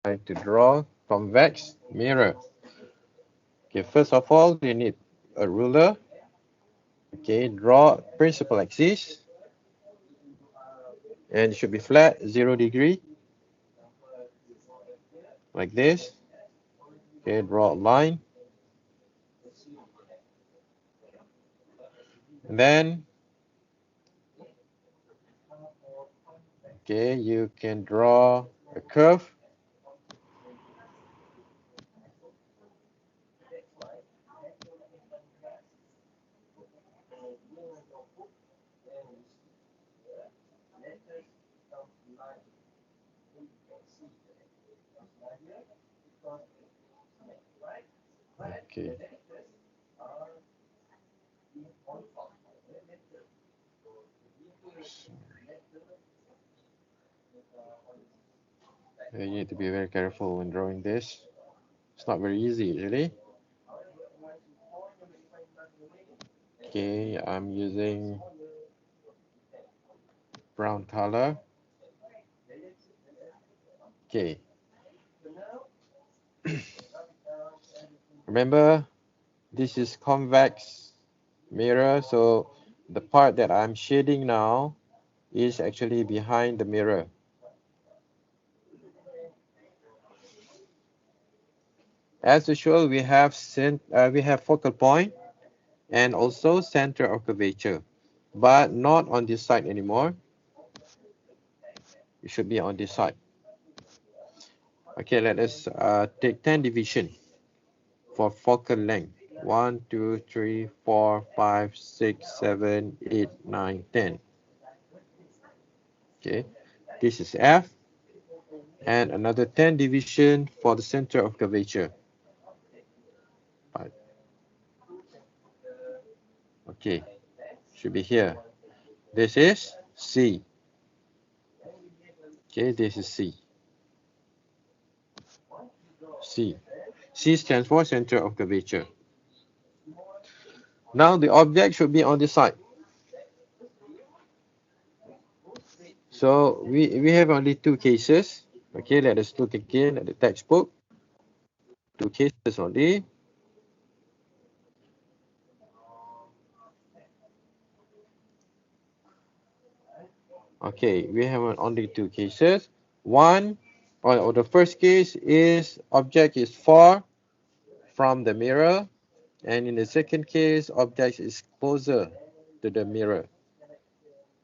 to draw convex mirror. Okay, first of all, you need a ruler. Okay, draw principal axis, and it should be flat, 0 degree, like this. Okay, draw a line. And then, okay, you can draw a curve. Okay. You need to be very careful when drawing this. It's not very easy, really. Okay, I'm using brown color. Okay. Remember, this is convex mirror, so the part that I'm shading now is actually behind the mirror. As usual, we have focal point and also center of curvature, but not on this side anymore. It should be on this side. Okay, let us take 10 division for focal length. 1, 2, 3, 4, 5, 6, 7, 8, 9, 10. Okay, this is F. And another 10 division for the center of curvature. Right. Okay, should be here. This is C. Okay, this is C. C. C stands for center of curvature. Now the object should be on this side. So we have only two cases. Okay, let us look again at the textbook. Two cases only. Okay, we have only two cases. One, or the first case is object is far from the mirror, and in the second case, object is closer to the mirror.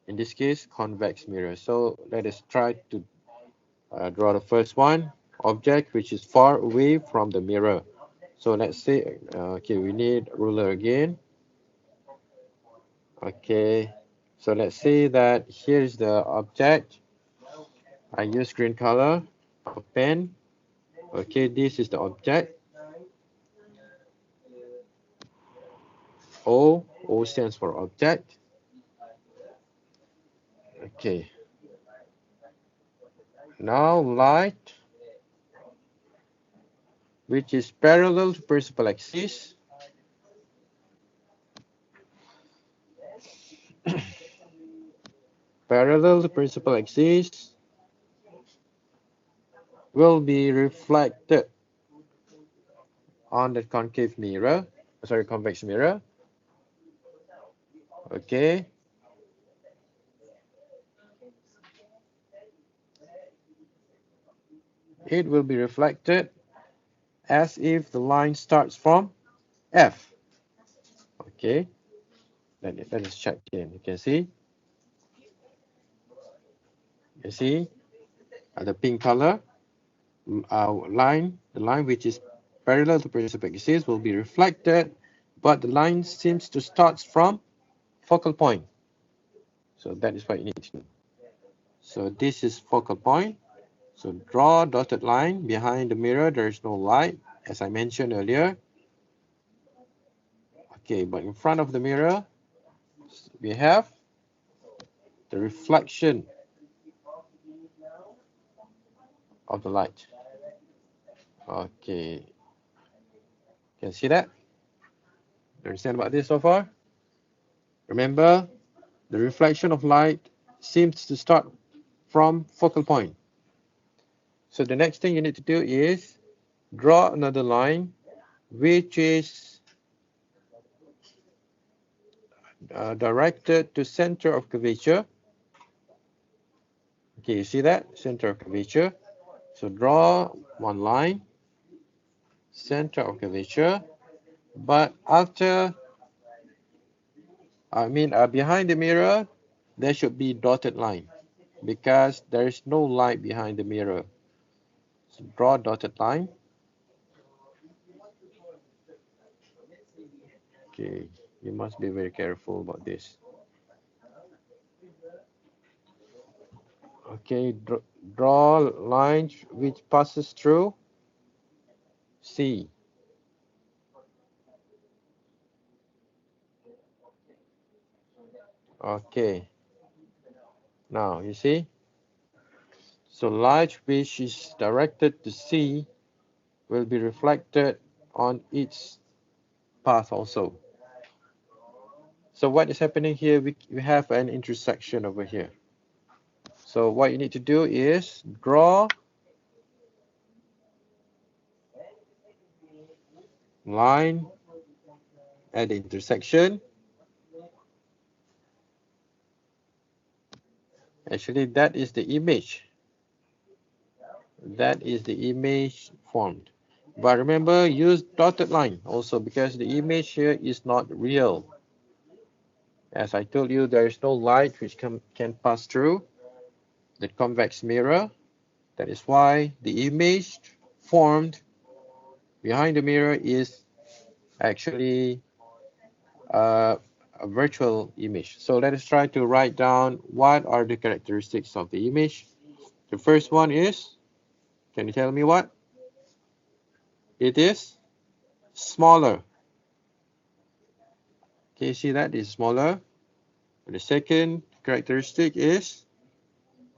In this case, convex mirror. So let us try to draw the first one, object which is far away from the mirror. So let's say, okay, we need ruler again. Okay, so let's say that here's the object. I use green color for pen. Okay, this is the object. O stands for object. Okay. Now light, which is parallel to principal axis. Parallel to principal axis will be reflected on the concave mirror, sorry, convex mirror. Okay. It will be reflected as if the line starts from F. Okay. Let us check again. You can see. You see the pink color line, the line which is parallel to principal axis will be reflected, but the line seems to start from focal point. So that is what you need to know. So this is focal point. So draw a dotted line behind the mirror. There is no light, as I mentioned earlier. Okay, but in front of the mirror, we have the reflection of the light. Okay, can you see that? Understand about this so far? Remember, the reflection of light seems to start from focal point. So the next thing you need to do is draw another line which is directed to center of curvature. Okay, you see that? Center of curvature. So draw one line, center of curvature, but behind the mirror, there should be dotted line because there is no light behind the mirror. So draw dotted line. Okay, you must be very careful about this. Okay, draw lines which passes through C. Okay, now you see, so light which is directed to C will be reflected on its path also. So what is happening here, we have an intersection over here. So what you need to do is draw line at the intersection. Actually, that is the image. That is the image formed. But remember, use dotted line also because the image here is not real. As I told you, there is no light which can pass through the convex mirror. That is why the image formed behind the mirror is actually a virtual image. So let us try to write down what are the characteristics of the image. The first one is, can you tell me what? It is smaller. Okay, see that is smaller. The second characteristic is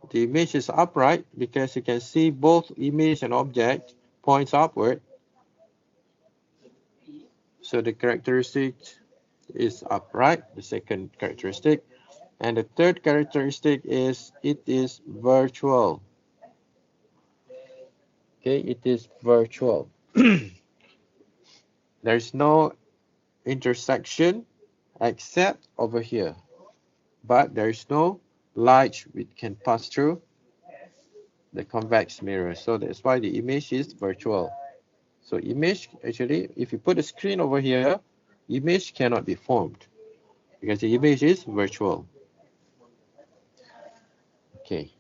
the image is upright because you can see both image and object points upward. So the characteristic is upright, the second characteristic. And the third characteristic is it is virtual. Okay, it is virtual. There's no intersection except over here. But there is no light which can pass through the convex mirror. So that's why the image is virtual. So image, actually, if you put a screen over here, image cannot be formed because the image is virtual. Okay.